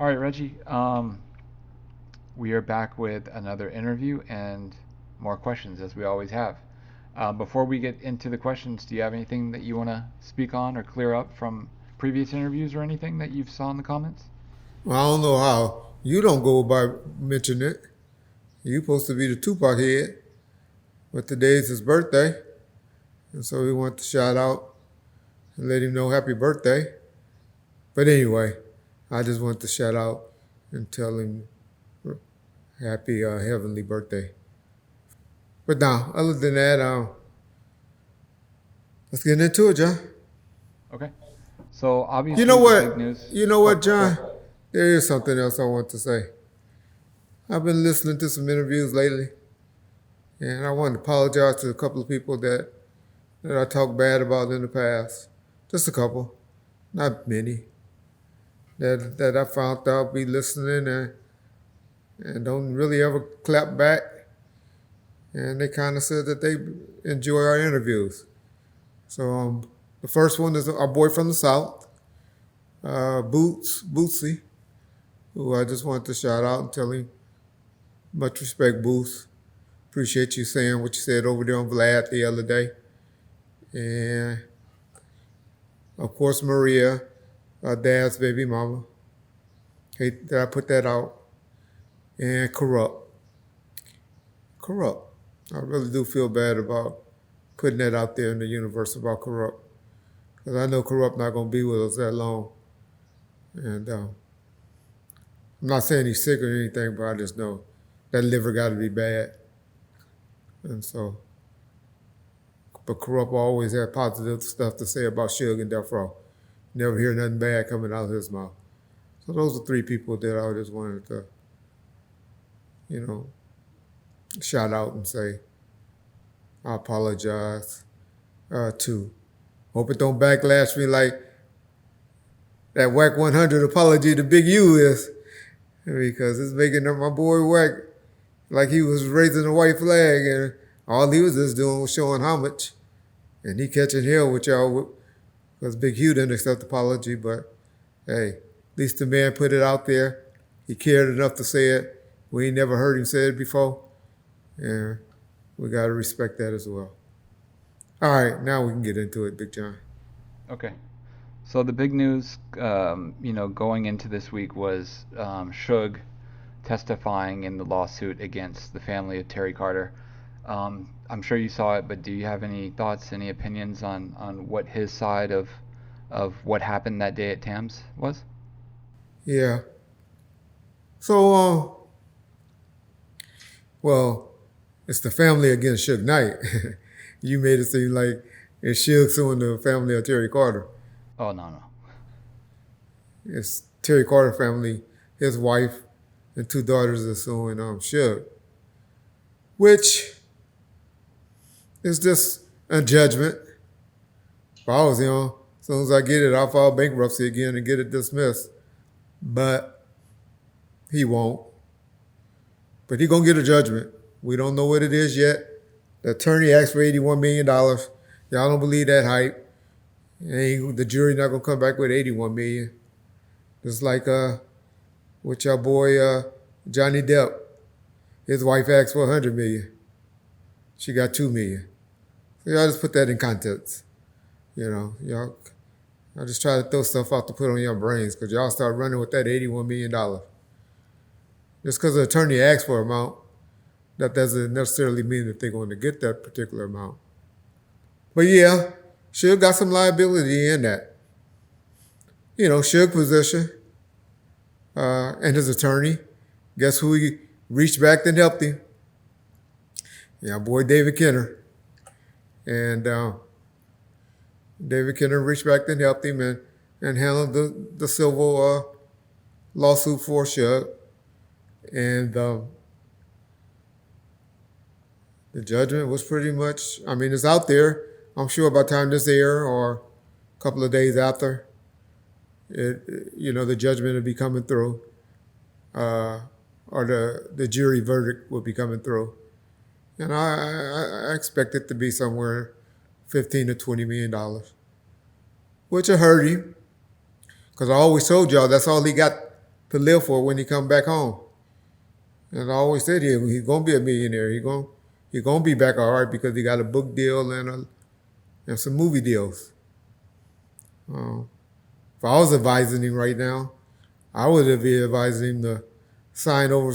All right, Reggie. We are back with another interview and more questions as we always have. Before we get into the questions, do you have anything that you want to speak on or clear up from previous interviews or anything that you've saw in the comments? Well, I don't know how you don't go by mentioning it. You supposed to be the Tupac head, but today's his birthday, and so we want to shout out and let him know happy birthday. But anyway, I just want to shout out and tell him happy heavenly birthday. But now, other than that, let's get into it, John. Okay. So You know obviously the big what? news. You know Oh, what, go John? ahead. There is something else I want to say. I've been listening to some interviews lately, and I want to apologize to a couple of people that I talked bad about in the past. Just a couple, not many. That I found out be listening and don't really ever clap back. And they kind of said that they enjoy our interviews. So the first one is our boy from the South, Boosie, who I just wanted to shout out and tell him much respect, Boots. Appreciate you saying what you said over there on Vlad the other day. And of course, Maria, our dad's baby mama. Hate that I put that out. And Corrupt. Corrupt. I really do feel bad about putting that out there in the universe about Corrupt. Because I know Corrupt not going to be with us that long. And I'm not saying he's sick or anything, but I just know that liver got to be bad. And so, but Corrupt always had positive stuff to say about Suge and Death Row. Never hear nothing bad coming out of his mouth. So those are three people that I just wanted to, you know, shout out and say I apologize to. Hope it don't backlash me like that Whack 100 apology to Big U is, because it's making my boy Whack like he was raising a white flag and all he was just doing was showing homage. And he catching hell with y'all because Big Hugh didn't accept the apology, but hey, at least the man put it out there. He cared enough to say it. We ain't never heard him say it before. And we got to respect that as well. All right, now we can get into it, Big John. Okay. So the big news, going into this week was Suge testifying in the lawsuit against the family of Terry Carter. I'm sure you saw it, but do you have any thoughts, any opinions on what his side of what happened that day at Tams was? Yeah. So, well, it's the family against Suge Knight. You made it seem like it's Suge suing the family of Terry Carter. Oh, no, no. It's Terry Carter family, his wife, and two daughters are suing Suge, which is just a judgment. If I was young, as soon as I get it, I'll file bankruptcy again and get it dismissed. But he won't. But he gonna get a judgment. We don't know what it is yet. The attorney asked for $81 million. Y'all don't believe that hype. The jury not gonna come back with $81 million. Just like with your boy Johnny Depp. His wife asked for $100 million. She got $2 million. So y'all just put that in context. Y'all. I just try to throw stuff out to put on your brains because y'all start running with that $81 million. Just because the attorney asked for an amount, that doesn't necessarily mean that they're going to get that particular amount. But yeah, Suge got some liability in that. Suge position and his attorney. Guess who he reached back and helped him? Yeah, boy David Kenner. And David Kenner reached back and helped him and handled the civil lawsuit for Suge. And the judgment was pretty much, it's out there. I'm sure by the time this air or a couple of days after, the judgment will be coming through, or the jury verdict will be coming through. And I expect it to be somewhere $15 to $20 million, which will hurt him. Because I always told y'all that's all he got to live for when he come back home. And I always said he's gonna be a millionaire. He gonna be back all right because he got a book deal and some movie deals. Uh, if I was advising him right now, I would be advising him to sign over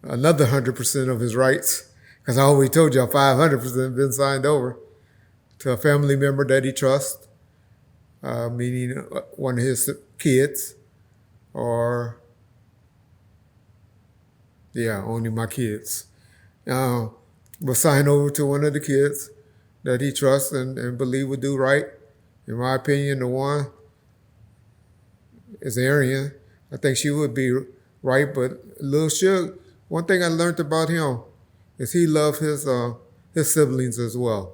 another 100% of his rights because I always told you 500% been signed over to a family member that he trusts, meaning one of his kids, or yeah, only my kids. But sign over to one of the kids that he trusts and believe would do right. In my opinion, the one is Arian. I think she would be right, but Lil Suge, one thing I learned about him is he loved his siblings as well.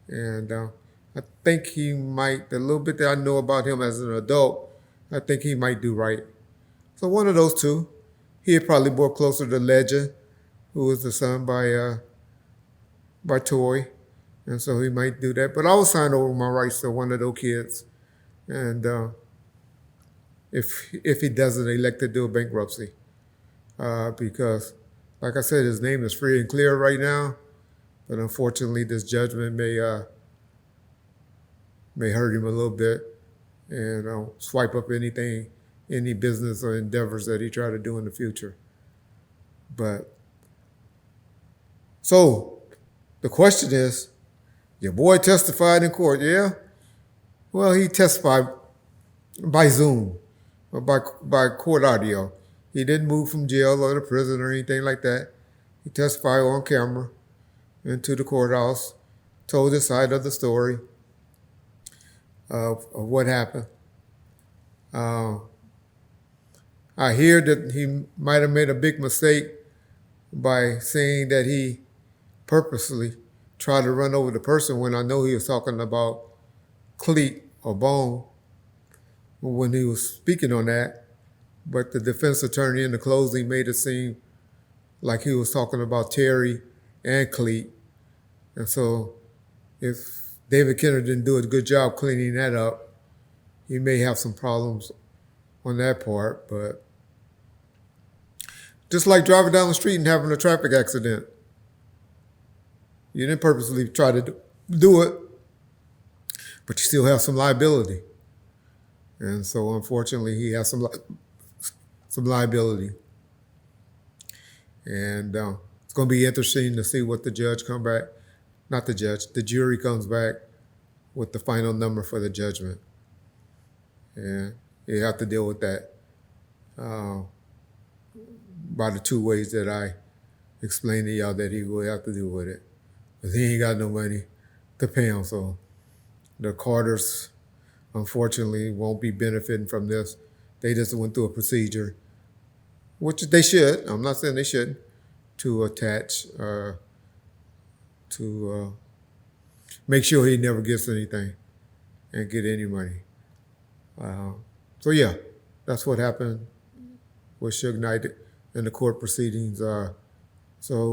And I think he might, the little bit that I know about him as an adult, I think he might do right. So one of those two. He'd probably more closer to Legend, who was the son by Toy. And so he might do that. But I will sign over my rights to one of those kids. And if he doesn't elect to do a bankruptcy. Because, like I said, his name is free and clear right now. But unfortunately, this judgment may hurt him a little bit and swipe up anything, any business or endeavors that he try to do in the future. But so the question is, your boy testified in court, yeah? Well, he testified by Zoom or by court audio. He didn't move from jail or the prison or anything like that. He testified on camera into the courthouse, told his side of the story of what happened. I hear that he might have made a big mistake by saying that he purposely tried to run over the person when I know he was talking about cleat or bone when he was speaking on that. But the defense attorney in the closing made it seem like he was talking about Terry and cleat. And so if David Kenner didn't do a good job cleaning that up, he may have some problems on that part. But just like driving down the street and having a traffic accident, you didn't purposely try to do it, but you still have some liability. And so unfortunately, he has some liability. And it's going to be interesting to see what the judge come back, not the judge, the jury comes back with the final number for the judgment. And you have to deal with that by the two ways that I explained to y'all that he will have to deal with it. Because he ain't got no money to pay him. So the Carters, unfortunately, won't be benefiting from this. They just went through a procedure, which they should. I'm not saying they shouldn't, to attach, to make sure he never gets anything and get any money. So yeah, that's what happened with Suge Knight in the court proceedings. So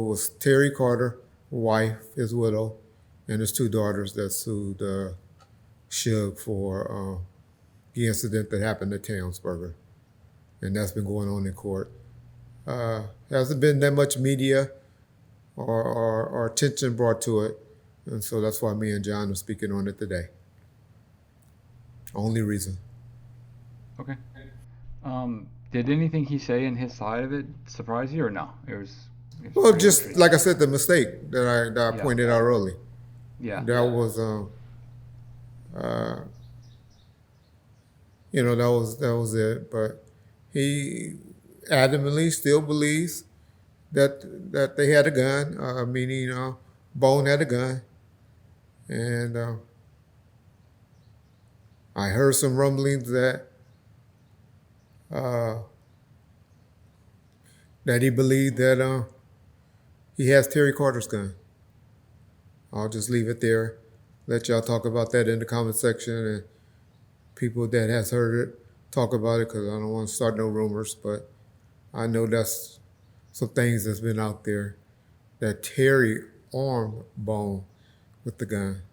it was Terry Carter, wife, his widow, and his two daughters that sued Suge for the incident that happened at Townsburger. And that's been going on in court. Hasn't been that much media or attention brought to it. And so that's why me and John are speaking on it today. Only reason. Okay. Did anything he say in his side of it surprise you or no? It was Well, pretty just interesting. like I said, the mistake that I Yeah. pointed out early. Yeah. That was, that was it. But he adamantly still believes that they had a gun, meaning Bone had a gun. And I heard some rumblings that he believed that he has Terry Carter's gun. I'll just leave it there. Let y'all talk about that in the comment section, and people that has heard it talk about it, because I don't want to start no rumors, but I know that's some things that's been out there that Terry armed Bone with the gun.